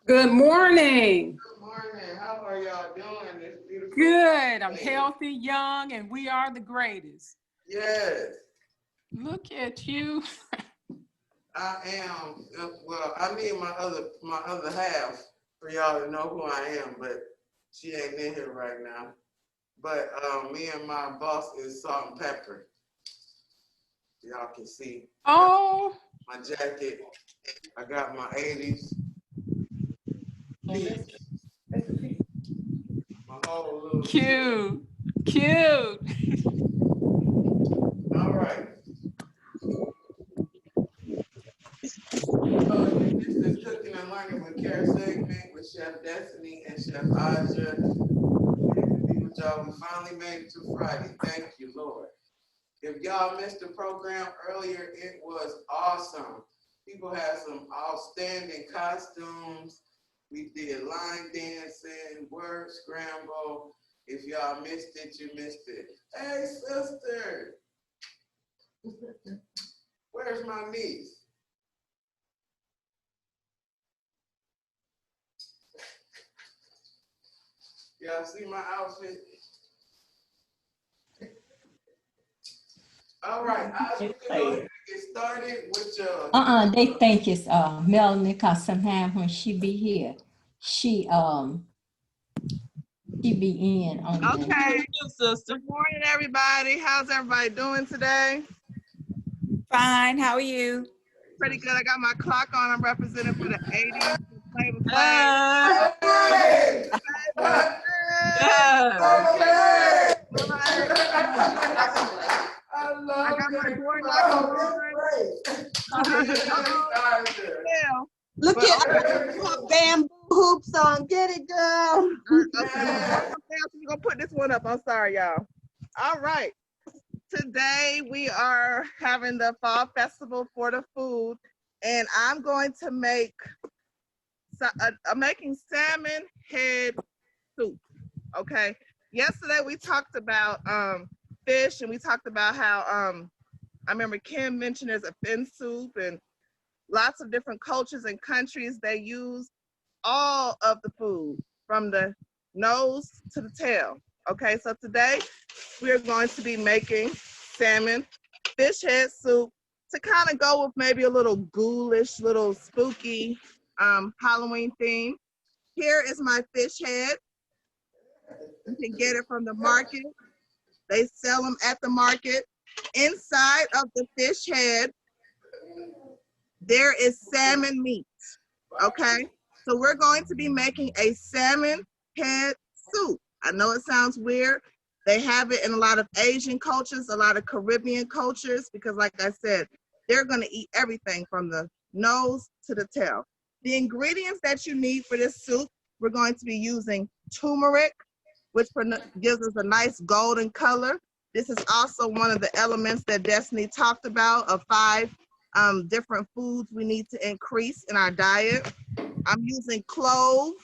Good morning. Good morning. How are y'all doing this beautiful Good. I'm day? healthy, young, and we are the greatest. Yes, Look at you. I am. Well, I need my other half for y'all to know who I am, but she ain't in here right now. But me and my boss is Salt and Pepper. Y'all can see. I got Oh, my jacket. I got my 80s piece. My whole little cute. Cute. All right. So this is Cooking and Learning with Care segment with Chef Destiny and Chef Asya. Glad to be with y'all. We finally made it to Friday. Thank you, Lord. If y'all missed the program earlier, it was awesome. People had some outstanding costumes. We did line dancing, word scramble. If y'all missed it, you missed it. Hey, sister, where's my niece? Y'all see my outfit? All right, Asya, we can go ahead and get started with your. They think it's Melanie, cause sometimes when she be here, she be in on the Okay. Good morning, everybody. How's everybody doing today? Fine. How are you? Pretty good. I got my clock on. I'm representing for the 80s. Flavor Flav. Hey! I got my board on. Look at her bamboo hoops on. Get it, girl. We're gonna put this one up. I'm sorry, y'all. All right. Today we are having the Fall Festival for the Food, and I'm going to make I'm making salmon head soup. Okay. Yesterday we talked about fish, and we talked about how I remember Kim mentioned there's a fin soup, and lots of different cultures and countries, they use all of the food from the nose to the tail. Okay, so today we're going to be making salmon fish head soup to kind of go with maybe a little ghoulish, little spooky Halloween theme. Here is my fish head. You can get it from the market. They sell them at the market. Inside of the fish head, there is salmon meat, okay? So we're going to be making a salmon head soup. I know it sounds weird. They have it in a lot of Asian cultures, a lot of Caribbean cultures, because like I said, they're gonna eat everything from the nose to the tail. The ingredients that you need for this soup, we're going to be using turmeric, which gives us a nice golden color. This is also one of the elements that Destiny talked about of 5 different foods we need to increase in our diet. I'm using clove,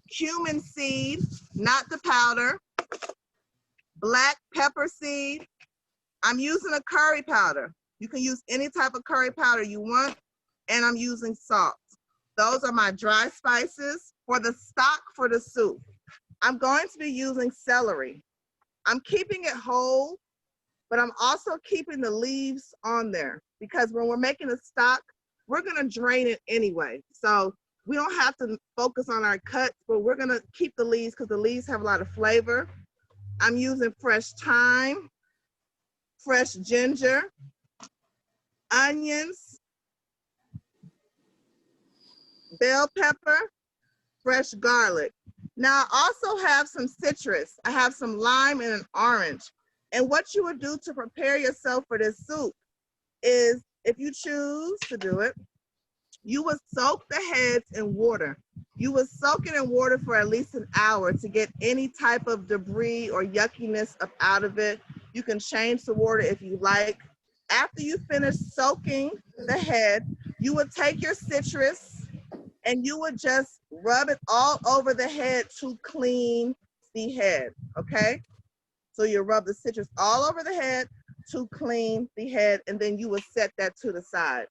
cumin seed, not the powder, black pepper seed. I'm using a curry powder. You can use any type of curry powder you want, and I'm using salt. Those are my dry spices. For the stock for the soup, I'm going to be using celery. I'm keeping it whole, but I'm also keeping the leaves on there because when we're making a stock, we're gonna drain it anyway. So we don't have to focus on our cuts, but we're gonna keep the leaves because the leaves have a lot of flavor. I'm using fresh thyme, fresh ginger, onions, bell pepper, fresh garlic. Now I also have some citrus. I have some lime and an orange. And what you would do to prepare yourself for this soup is, if you choose to do it, you would soak the heads in water. You would soak it in water for at least an hour to get any type of debris or yuckiness up out of it. You can change the water if you like. After you finish soaking the head, you would take your citrus and you would just rub it all over the head to clean the head, okay? So you rub the citrus all over the head to clean the head, and then you would set that to the side.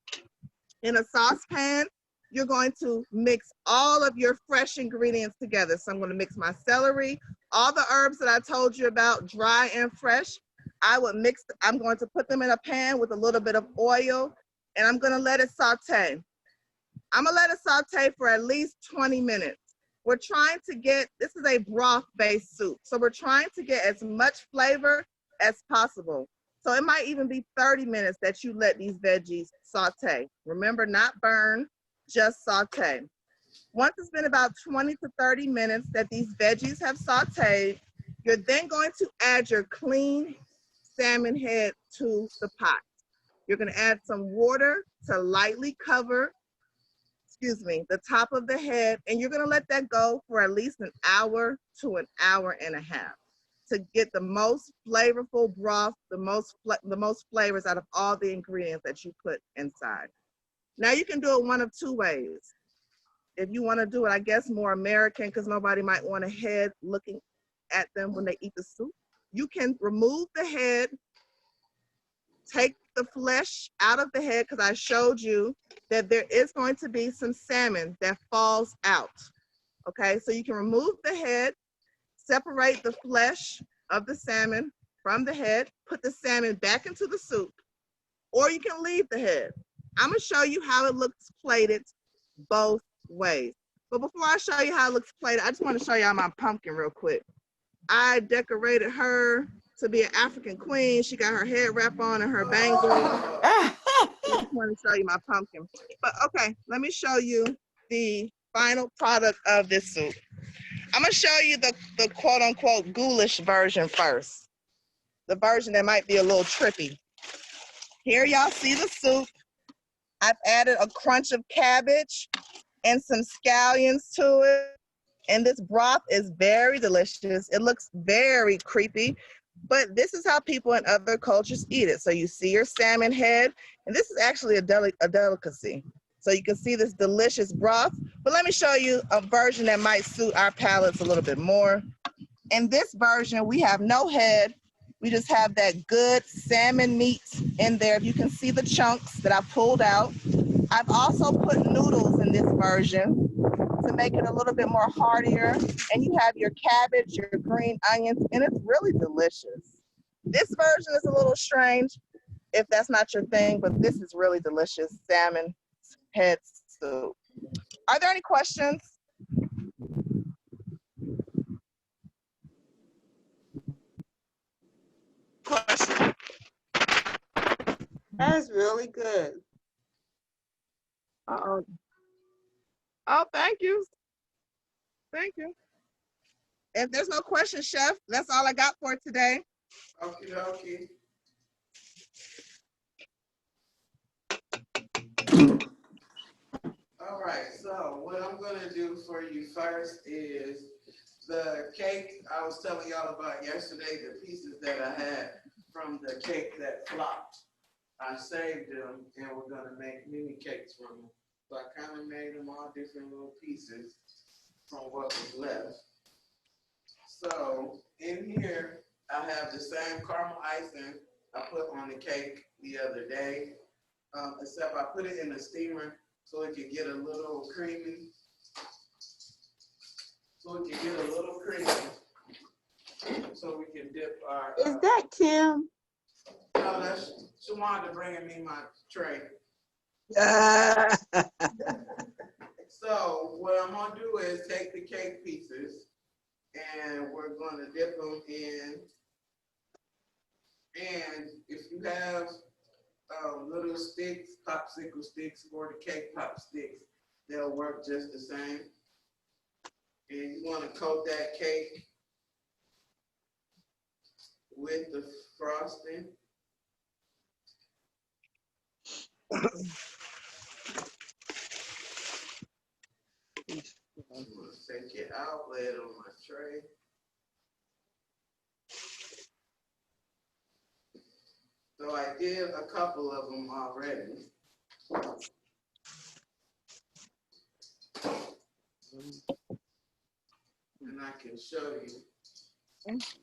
In a saucepan, you're going to mix all of your fresh ingredients together. So I'm going to mix my celery, all the herbs that I told you about, dry and fresh. I'm going to put them in a pan with a little bit of oil, and I'm going to let it saute. I'm going to let it saute for at least 20 minutes. We're trying to get, this is a broth-based soup, so we're trying to get as much flavor as possible. So it might even be 30 minutes that you let these veggies saute. Remember, not burn, just saute. Once it's been about 20 to 30 minutes that these veggies have sauteed, you're then going to add your clean salmon head to the pot. You're going to add some water to lightly cover, the top of the head, and you're going to let that go for at least an hour to an hour and a half to get the most flavorful broth, the most flavors out of all the ingredients that you put inside. Now you can do it one of two ways. If you want to do it, I guess, more American, because nobody might want a head looking at them when they eat the soup, you can remove the head, take the flesh out of the head, because I showed you that there is going to be some salmon that falls out. Okay, so you can remove the head, separate the flesh of the salmon from the head, put the salmon back into the soup, or you can leave the head. I'm gonna show you how it looks plated both ways. But before I show you how it looks plated, I just want to show y'all my pumpkin real quick. I decorated her to be an African queen. She got her head wrap on and her bangles. I just want to show you my pumpkin. But okay, let me show you the final product of this soup. I'm gonna show you the quote unquote ghoulish version first. The version that might be a little trippy. Here y'all see the soup. I've added a crunch of cabbage and some scallions to it. And this broth is very delicious. It looks very creepy, but this is how people in other cultures eat it. So you see your salmon head, and this is actually a delicacy. So you can see this delicious broth, but let me show you a version that might suit our palates a little bit more. In this version, we have no head. We just have that good salmon meat in there. You can see the chunks that I pulled out. I've also put noodles in this version to make it a little bit more heartier. And you have your cabbage, your green onions, and it's really delicious. This version is a little strange if that's not your thing, but this is really delicious salmon head soup. Are there any questions? Question. That's really good. Uh-oh. Oh, thank you. Thank you. If there's no question, Chef, that's all I got for today. Okay, okay. All right, so what I'm gonna do for you first is the cake I was telling y'all about yesterday, the pieces that I had from the cake that flopped. I saved them and we're gonna make mini cakes from them. So I kind of made them all different little pieces from what was left. So in here, I have the same caramel icing I put on the cake the other day, except I put it in the steamer so it could get a little creamy. So we can dip our. Is that Tim? No, that's Shawanda bringing me my tray. So what I'm gonna do is take the cake pieces and we're gonna dip them in. And if you have little sticks, popsicle sticks, or the cake pop sticks, they'll work just the same. And you want to coat that cake with the frosting. I'm gonna take it out, lay it on my tray. So I did a couple of them already. And I can show you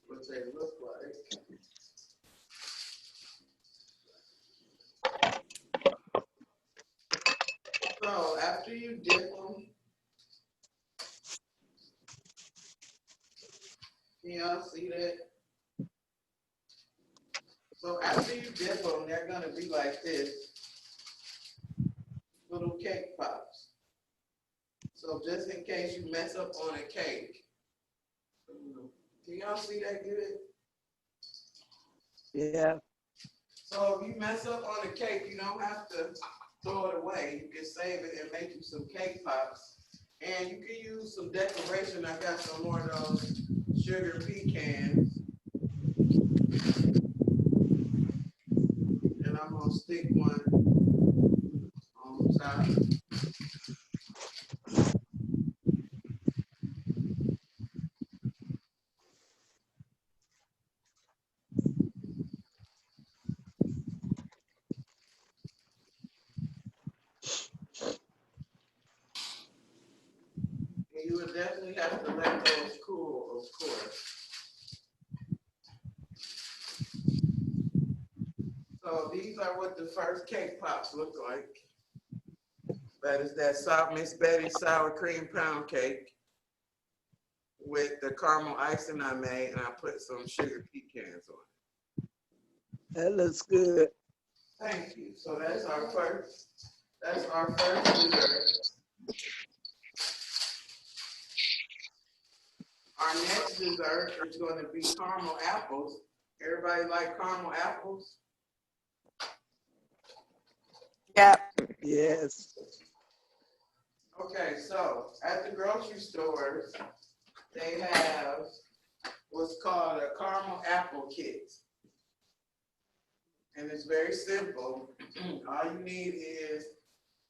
what they look like. So after after you dip them, can y'all see that? So after you dip them, they're gonna be like this, little cake pops. So just in case you mess up on a cake, can y'all see that good? Yeah. So if you mess up on a cake, you don't have to throw it away. You can save it and make you some cake pops. And you can use some decoration. I got some more of those sugar pecans. And I'm gonna stick one on top. And you would definitely have to let those cool, of course. So these are what the first cake pops look like. That is that Miss Betty's sour cream pound cake with the caramel icing I made, and I put some sugar pecans on it. That looks good. Thank you. So that's our first dessert. Our next dessert is going to be caramel apples. Everybody like caramel apples? Yep. Yes. Okay, so at the grocery stores, they have what's called a caramel apple kit. And it's very simple. All you need is,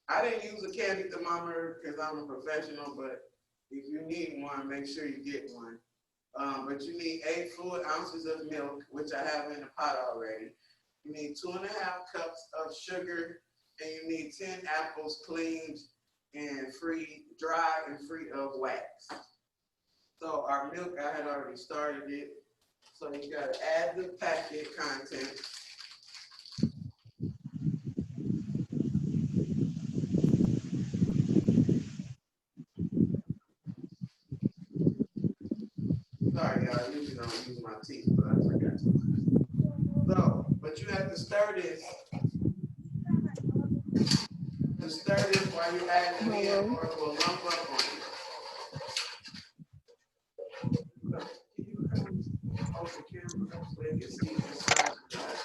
I didn't use a candy thermometer because I'm a professional, but if you need one, make sure you get one. But you need 8 fluid ounces of milk, which I have in the pot already. You need 2.5 cups of sugar, and you need 10 apples cleaned and dry and free of wax. So our milk, I had already started it. So you gotta add the packet content. Sorry, y'all, I usually don't use my teeth, but I forgot to. So, but you have to stir this. While you're adding it in, or it will lump up on you. Can you hold the camera so they can see inside the pot?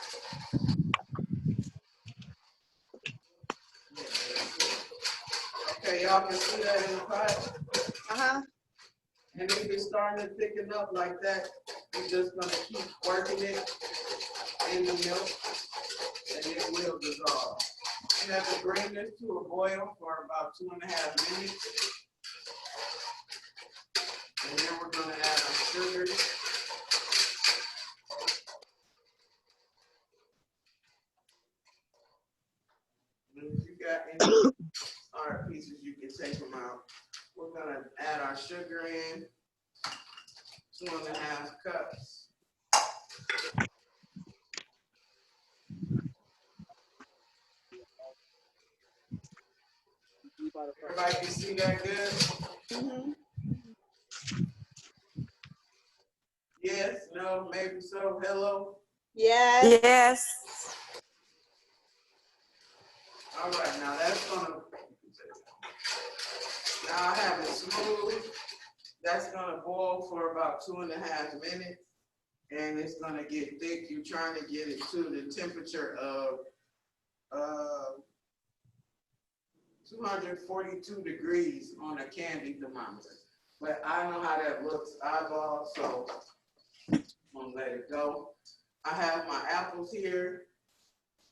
Okay, y'all can see that in the pot? Uh-huh. And if it's starting to thicken up like that, you're just gonna keep working it in the milk, and it will dissolve. You have to bring this to a boil for about 2.5 minutes. And then we're gonna add our sugar. And if you got any hard pieces, you can take them out. We're gonna add our sugar in, 2.5 cups. Everybody can see that good? Mm-hmm. Yes, no, maybe so, hello? Yes. Yes. All right, now I have it smooth. That's gonna boil for about 2.5 minutes, and it's gonna get thick. You're trying to get it to the temperature of 242 degrees on a candy thermometer. But I know how that looks eyeball, so I'm gonna let it go. I have my apples here.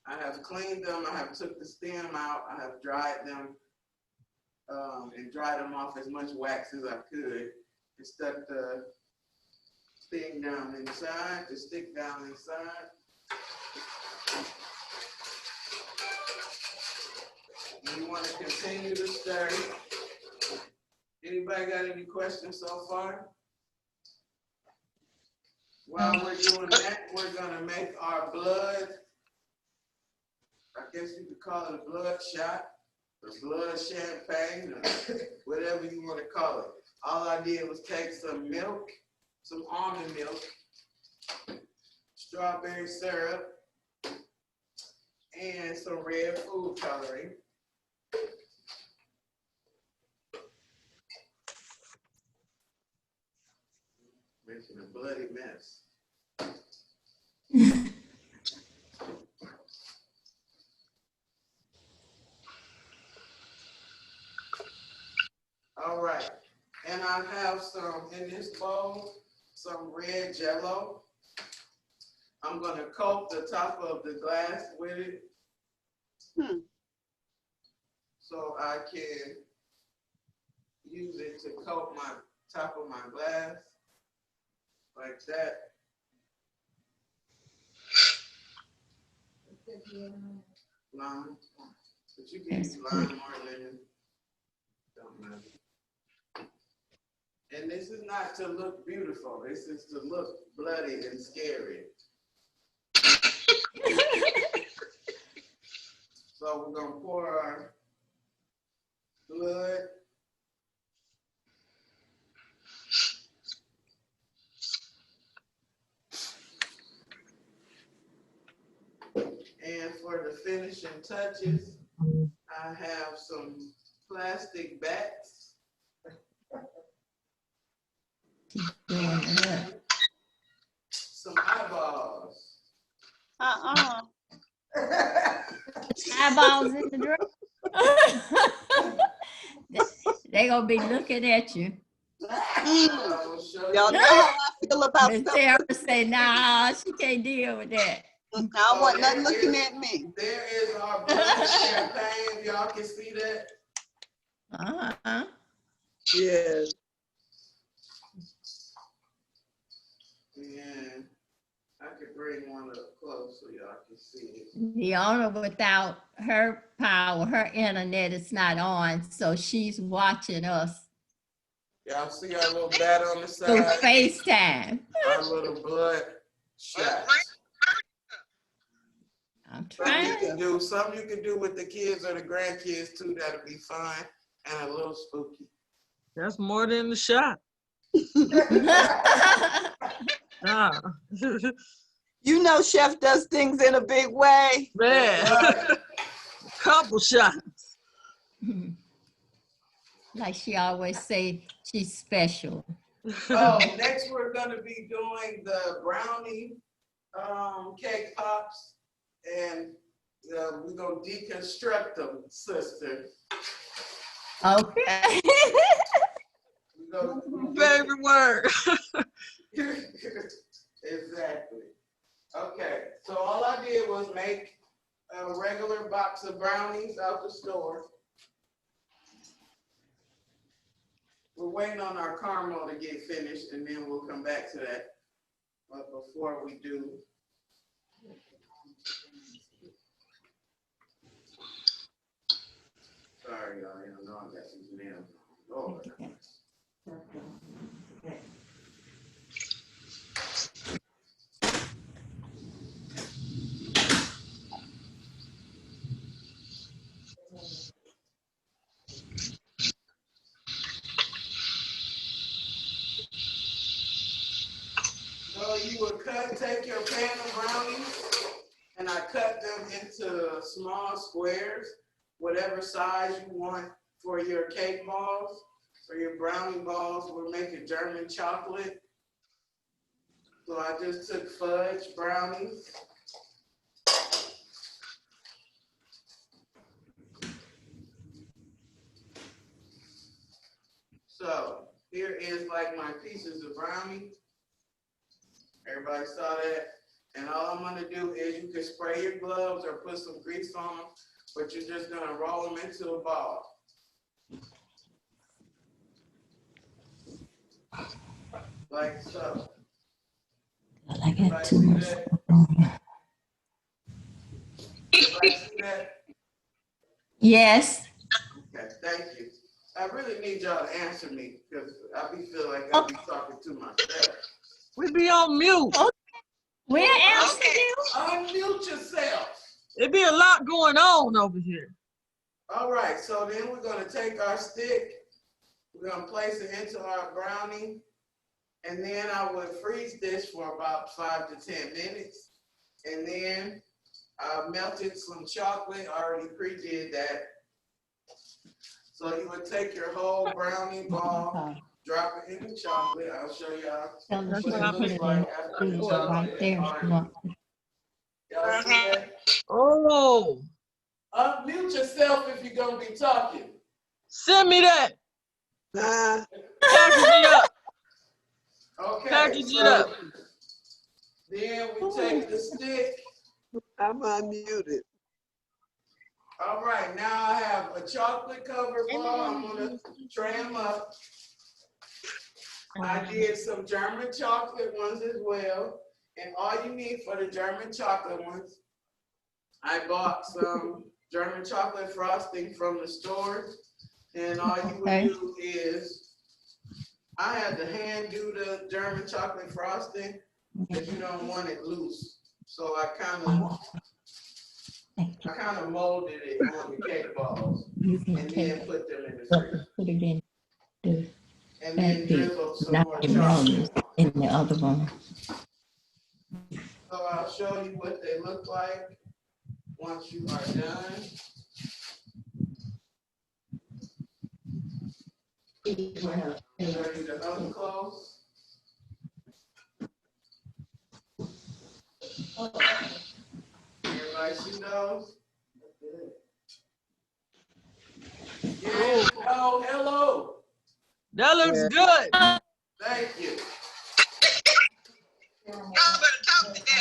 I have cleaned them. I have took the stem out. I have dried them and dried them off as much wax as I could, and stuck the thing down inside, the stick down inside. And you want to continue to stir. Anybody got any questions so far? While we're doing that, we're gonna make our blood, I guess you could call it a blood shot. the blood champagne, or whatever you want to call it. All I did was take some milk, some almond milk, strawberry syrup, and some red food coloring. Making a bloody mess. All right, and I have some in this bowl, some red Jell-O. I'm gonna coat the top of the glass with it. So I can use it to coat my top of my glass, like that. Lime, but you can use lime or lemon, don't matter. And this is not to look beautiful, this is to look bloody and scary. So we're gonna pour our blood. And for the finishing touches, I have some plastic bats. Doing it. Some eyeballs. Eyeballs in the dress. They gonna be looking at you. I will show Y'all you. know how I feel about Miss stuff. Sarah say, nah, she can't deal with that. I don't want nothing looking at me. There is our blood champagne. Y'all can see that. Uh-huh. Yes. And I could bring one up close so y'all can see it. The owner, without her power, her internet is not on, so she's watching us Y'all see our little bat on the through side? FaceTime. Our little blood shot. I'm Something trying. you can do with the kids or the grandkids too, that'll be fun and a little spooky. That's more than the shot. Nah. You know Chef does things in a big way. Man, couple shots. Like she always say, she's special. Oh, next we're gonna be doing the brownie cake pops, and we're gonna deconstruct them, sister. Okay. We gonna Favorite word. Exactly. Okay, so all I did was make a regular box of brownies out the store. We're waiting on our caramel to get finished, and then we'll come back to that. But before we do, sorry, y'all, you know I got these nails on. Lord. So you would take your pan of brownies, and I cut them into small squares, whatever size you want for your cake balls. For your brownie balls, we're making German chocolate. So I just took fudge brownies. So here is like my pieces of brownie. Everybody saw that? And all I'm gonna do is you can spray your gloves or put some grease on them, but you're just gonna roll them into a ball. Like so. I got too much. Everybody see that? Yes. Okay, thank you. I really need y'all to answer me because I be feel like I be talking to myself. We be on mute. We're answering you. Unmute yourself. It be a lot going on over here. All right, so then we're gonna take our stick, we're gonna place it into our brownie, and then I would freeze this for about 5 to 10 minutes. And then I melted some chocolate, I already pre-did that. So you would take your whole brownie ball, drop it in the chocolate. I'll show y'all Tell her what she it can put looks it like in after the food chocolate right there. is She hardened. wants Y'all see that? Oh, Unmute yourself if you're gonna be talking. send me that. Nah, Package it up. Okay, Package it so up. then we take the stick. I'm unmuted. All right, now I have a chocolate covered ball. I'm gonna tray them up. I did some German chocolate ones as well. And all you need for the German chocolate ones, I bought some German chocolate frosting from the store. And all you would do is, I had to hand do the German chocolate frosting because you don't want it loose. So I kind of molded it on the cake balls You can and take then put them in the it, fridge. put it in the And then back bit, drizzled some not more the melons chocolate. in the other one. So I'll show you what they look like once you are done. Show you the other close. Everybody see those? Yeah, oh, hello. That looks good. Thank you.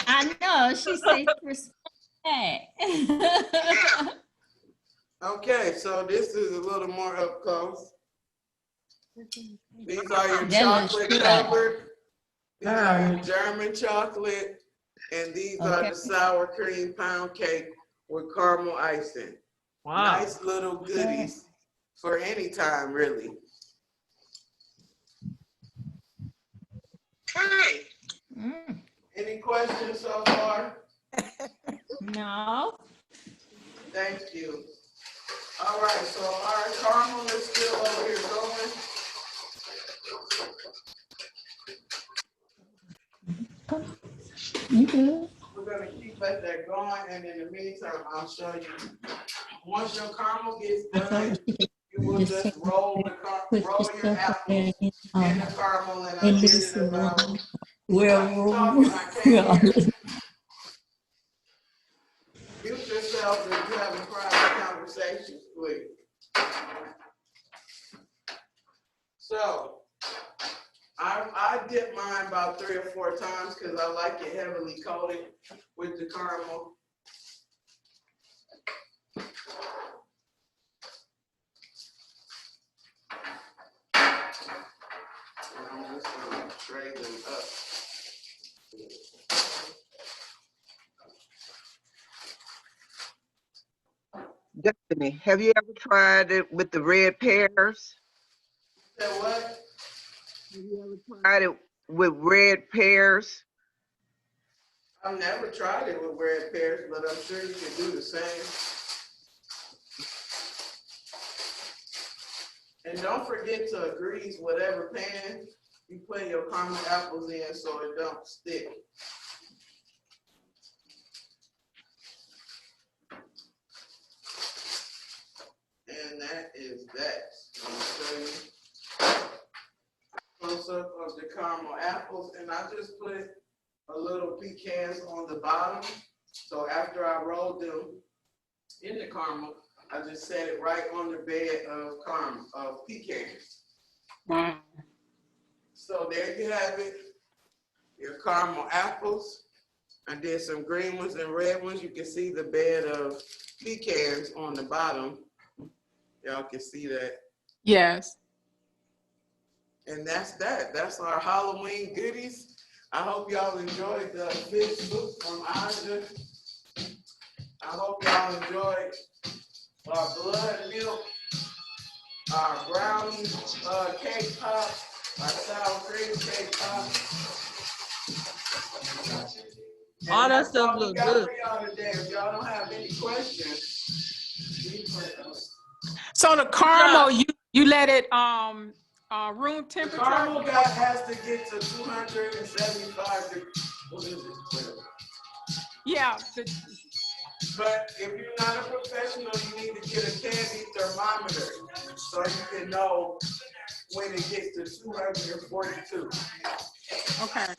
I know, she said respect. Okay, so this is a little more up close. These are your That looks chocolate good. covered. These are your German chocolate. And these are Okay. the sour cream pound cake with caramel icing. Wow. Nice little goodies for any time, really. Mm, Any questions so far? no. Thank you. All right, so our caramel is still over here going. You good? We're gonna keep that going, and in the meantime, I'll show you. Once your caramel gets I told her done, she could you will just just take roll put roll the your stuff up there apples in the caramel, and I in did this it about. room. While you talking, I can't hear. Mute yourself if you having private conversations, please. So, I dip mine about 3 or 4 times because I like it heavily coated with the caramel. And I'm just gonna tray them up. Destiny, have you ever tried it with the red pears? Say what? Have you ever tried it with red pears? I've never tried it with red pears, but I'm sure you can do the same. And don't forget to grease whatever pan you put your caramel apples in so it don't stick. And that is that. I'm gonna show you close up of the caramel apples, and I just put a little pecans on the bottom. So after I rolled them in the caramel, I just set it right on the bed of pecans. Wow. So there you have it, your caramel apples. I did some green ones and red ones. You can see the bed of pecans on the bottom. Y'all can see that. Yes. And that's that. That's our Halloween goodies. I hope y'all enjoyed the fish soup from Asya. I hope y'all enjoyed our blood milk, our brownie cake pop, our sour cream cake pop. All that That's stuff all we look got good. for y'all today. If y'all don't have any questions, we So the caramel, you let it room The temperature? caramel guy has to get to 275 degrees. What is it? Whatever. Yeah. But if you're not a professional, you need to get a candy thermometer so you can know when it gets to 242. Okay.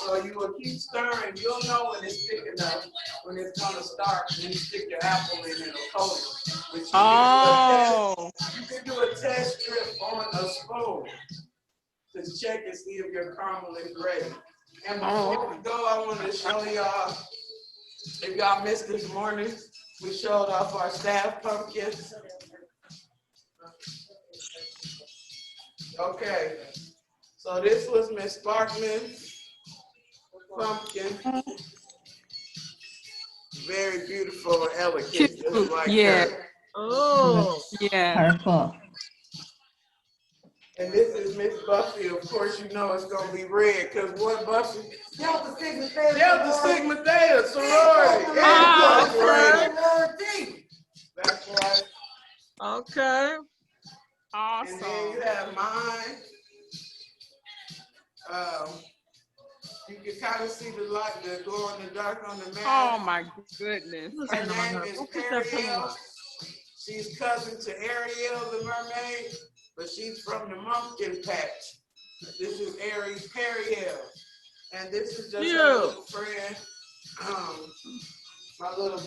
So you will keep stirring. You'll know when it's thick enough, when it's gonna start, when you stick your apple in, it'll coat it. But you can do a test strip on a spoon to check and see if your caramel is ready. And before we go, I want to show y'all, if y'all missed this morning, we showed off our staff pumpkins. Okay, so this was Miss Sparkman's pumpkin. Very beautiful and elegant, just like her. Oh. Yeah. Purple. And this is Miss Buffy. Of course, you know it's gonna be red, because what, Buffy? Delta Sigma Theta sorority. Okay. That's right. Okay. And then you have mine. You can kind of see the light, the glow in the dark on the map. Oh my goodness. Her name is Ariel. She's cousin to Ariel the mermaid, but she's from the Pumpkin Patch. This is Ariel. And this is just her little friend, my little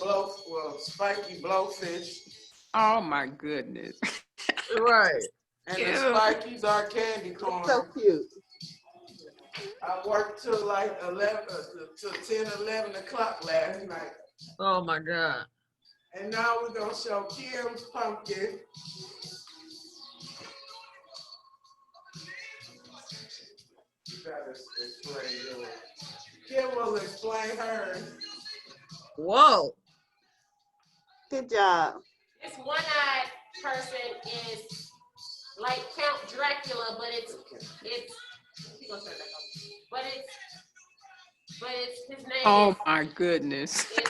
spiky blowfish. Oh my goodness. Right. And the spikies are candy corn. So cute. I worked till like 10, 11 o'clock last night. Oh my God. And now we're gonna show Kim's pumpkin. You gotta explain yours. Kim will explain hers. Whoa. Good job. This one-eyed person is like Count Dracula, but it's his name Oh my goodness. is Is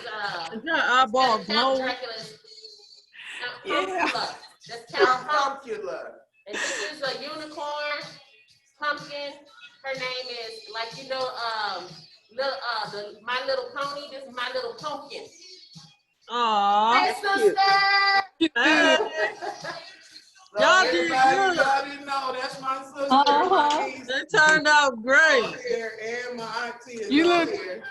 that eyeball Count glowing? Dracula's Yeah. Count That's Count Pumpkin. Pumpkula. And this is a unicorn pumpkin. Her name is My Little Pony. This is My Little Pumpkin. Aww. Hey, sister. Y'all did good. Y'all didn't know that's my sister. My niece. They turned out great. Here, and my auntie is You out look- here.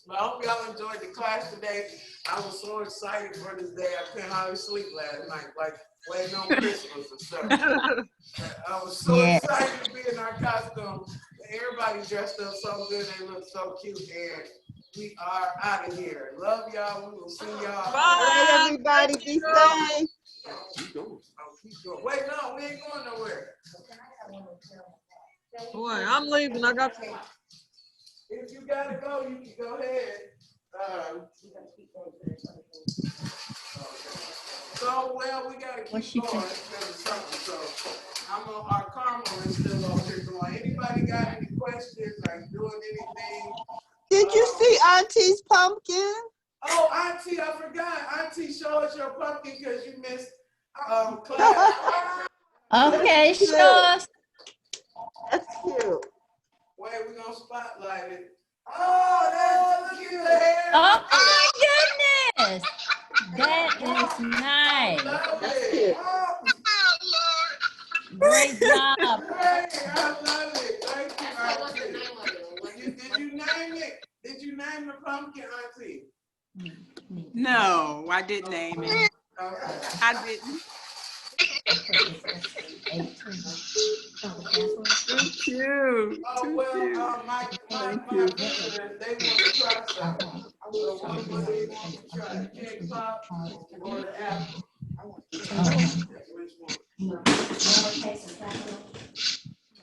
But I hope y'all enjoyed the class today. I was so excited for this day. I couldn't hardly sleep last night, like waiting on Christmas and stuff. I was so excited to be in our costume. Everybody dressed up so good. They look so cute. And we are out of here. Love y'all. We will see y'all. All right, everybody, be safe. Keep going. Wait, no, we ain't going nowhere. Boy, I'm leaving. I got to. If you gotta go, you can go ahead. We gotta keep going because of something. So our caramel is still over here going. Anybody got any questions? Like doing anything? Did you see Auntie's pumpkin? Oh, Auntie, I forgot. Auntie, show us your pumpkin because you missed class. Okay, sure. That's cute. Wait, we're gonna spotlight it. Oh, look at the hair. Oh my goodness. That is nice. That's cute. Great job. Great, I love it. Thank you, That's what's the Auntie. name of it. Did you name it? Did you name the pumpkin, Auntie? No, I didn't name it. Okay. I didn't. Too cute. Oh, Too well, cute. my visitors, they want to try something. So what do they want to try? The cake pop or the apple? Which one?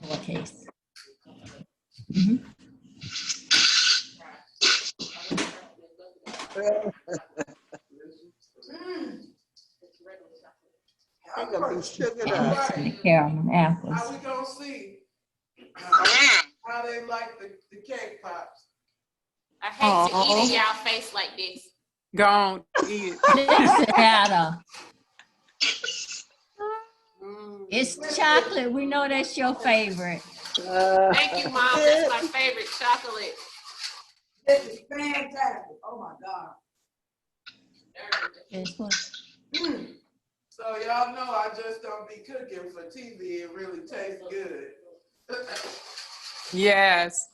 Lowercase. I'm gonna be sugared All up. right. Caramel apples. How we gonna see how they like the cake pops? I hate to eat in y'all face like this. Go on, eat Listen at her. Mm. It's chocolate. We know that's your favorite. Thank you, Mom. That's my favorite chocolate. This is fantastic. Oh my God. This one. So y'all know I just don't be cooking for TV. It really tastes good. Yes.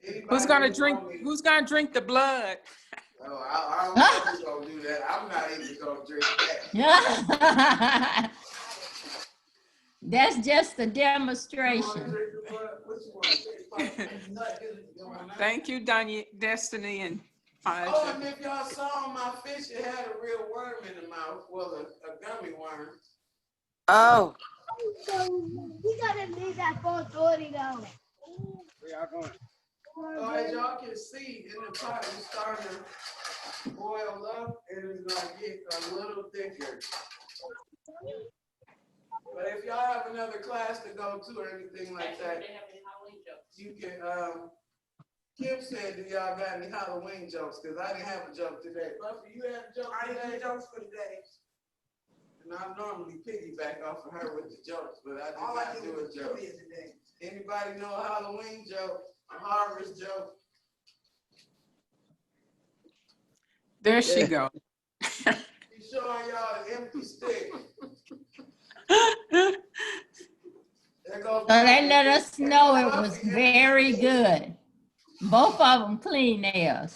Anybody Who's gonna who drink? know me- Who's gonna drink the blood? Oh, I don't know who's gonna do that. I'm not even gonna drink that. That's just a You wanna demonstration. drink the blood? What you wanna drink? Thank you, Destiny and Oh, and Aja. if y'all saw my fish, it had a real worm in the mouth. Well, a gummy worm. Oh, We gotta leave that 4:30 though. Where y'all going? So as y'all can see, in the pot, it's starting to boil up, and it's gonna get a little thicker. But if y'all have another class to go to or anything like that, you can, Kim said, do y'all got any Halloween jokes? Because I didn't have a joke today. Buffy, you had a joke I today? did jokes for today. And I normally piggyback off of her with the jokes, but I did All I not did do was a joke. trivia today. Anybody know a Halloween joke? A harvest joke? There she goes. She's showing y'all an empty stick. There goes So they Buffy. let us There know goes it was Buffy. very good. Both of them clean theirs.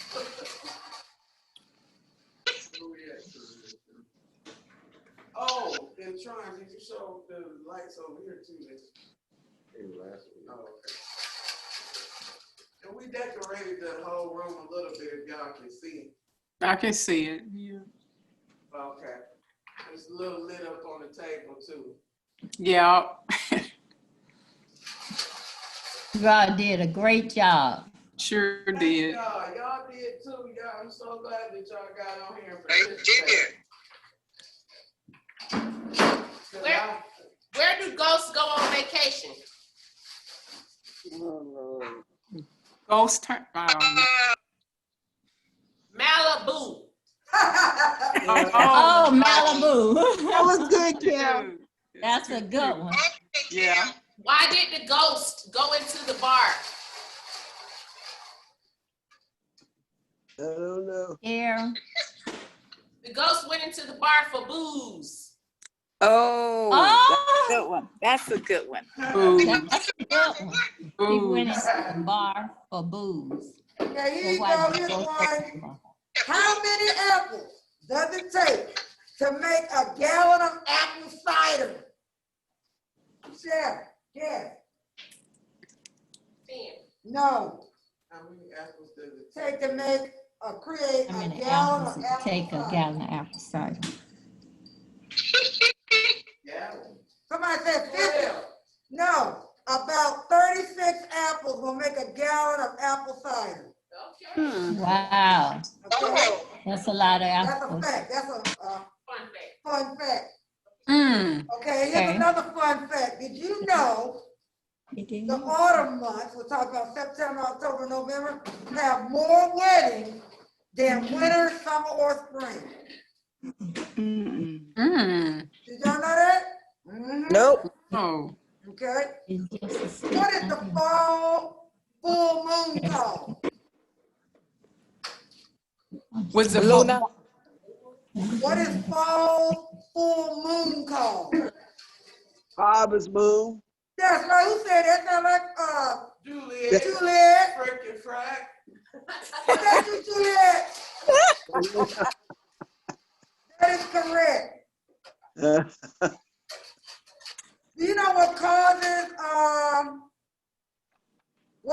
Oh, and Tron, did you show the lights over here too? Oh, okay. And we decorated the whole room a little bit if y'all can see. I can see it. Yeah. Okay. It's a little lit up on the table too. Yeah. You all did a great job. Sure Thank did. y'all. Y'all did too. Y'all, I'm so glad that y'all got on here and They participated. Where do ghosts go on vacation? Ghost turn. I don't know. Malibu. Oh, Malibu. That was good, Kim. That's a good one. Yeah. Why did the ghost go into the bar? I don't know. Yeah. The ghost went into the bar for booze. oh, Oh, good one. That's a good one. Booze. that's a good one. He went Booze. into the bar for booze. Okay, here So you why go. did Here's they go one. to the bar? How many apples does it take to make a gallon of apple cider? Chef, yeah. 10. No. How many apples does it Take to make create How a many gallon apples of does it apple take a cider. gallon of apple cider? Gallon. Somebody said 50. 12. No, about 36 apples will make a gallon of apple cider. Okay. Wow, Okay, that's a lot of that's a apples. fact. That's a Fun fact. fun fact. Mm. Okay, here's Okay. another fun fact. Did you know the autumn months, we're talking about September, October, November, have more weddings than winter, summer, or spring? Mm. Did y'all know that? Mhm. Nope. Oh. Okay. It's just a What is the fall full moon called? Was it Luna. What is fall full moon called? Harvest Moon. That's right. Who said that? Sound like Juliet. Juliet. Frickin' frack. That's you, Juliet. That is correct. Do you know what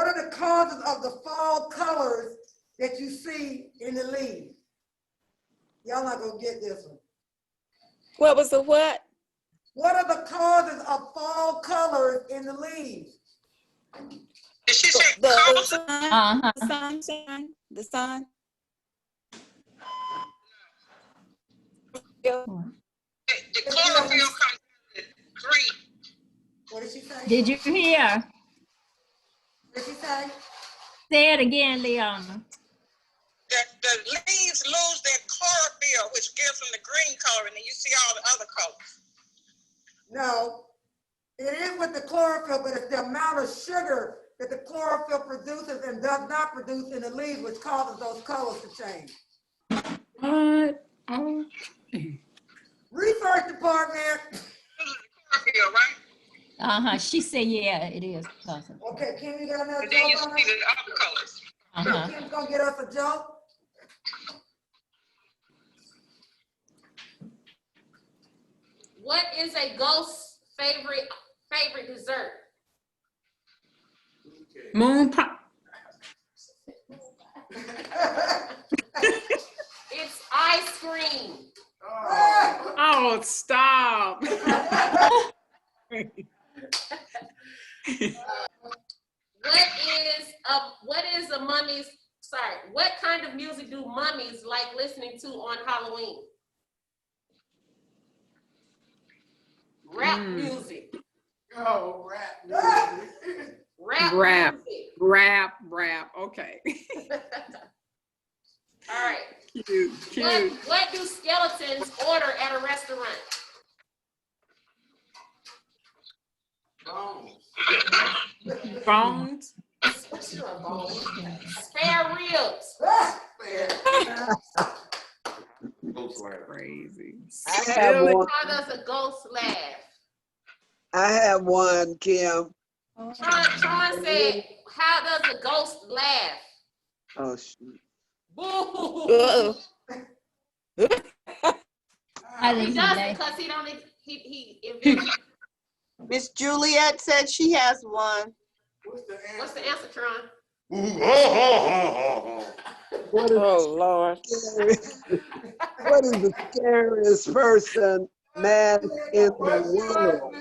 are the causes of the fall colors that you see in the leaves? Y'all not gonna get this one. What was the what? What are the causes of fall colors in the leaves? Did she say The sun, Uh-huh. the sunshine, the sun. the chlorophyll comes green? What did she say? Did you hear? What did she say? Say it again, Leona. The leaves lose their chlorophyll, which gives them the green color, and then you see all the other colors. No, it is with the chlorophyll, but it's the amount of sugar that the chlorophyll produces and does not produce in the leaves, which causes those colors to change. Research department. Chlorophyll, right? She said, yeah, it is. Okay, Kim, you got another And then you joke on see it? the other colors. Kim's gonna get us a joke. What is a ghost's favorite dessert? Moon pie. It's ice cream. Oh, stop. What is a mummy's, sorry, what kind of music do mummies like listening to on Halloween? Rap music. Oh, rap music. Rap. Music. Rap. Okay. All right. Cute. What do skeletons order at a restaurant? Bones. Spare ribs. Crazy. I have one. How does a ghost laugh? I have one, Kim. Tron said, how does a ghost laugh? Oh, shoot. Boo. I He didn't does know. it because he invented. Miss Juliet said she has one. What's the answer, Tron? What is, Oh, Lord. what is the scariest person mask in the world?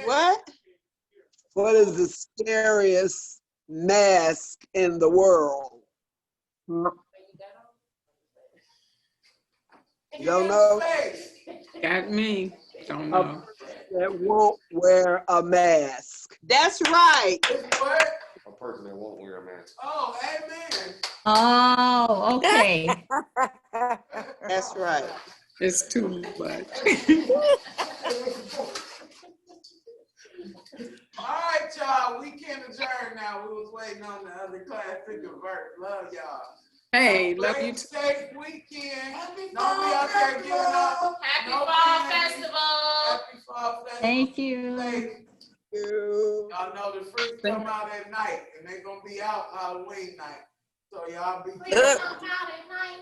What? What is the scariest mask in the world? You don't know? Got me. Don't A know. person that won't wear a mask. That's right. A person that won't wear a mask. Oh, amen. Oh, okay. That's right. It's too much. All right, y'all. We can adjourn now. We was waiting on the other class to convert. Love y'all. Hey, love you Great, too. safe weekend. Don't be out there giving up. Happy No Fall candy. Festival. Happy Fall Festival. Thank you. Safe. Y'all know the freaks come out at night, and they're gonna be out Halloween night. So y'all be Please come out at night.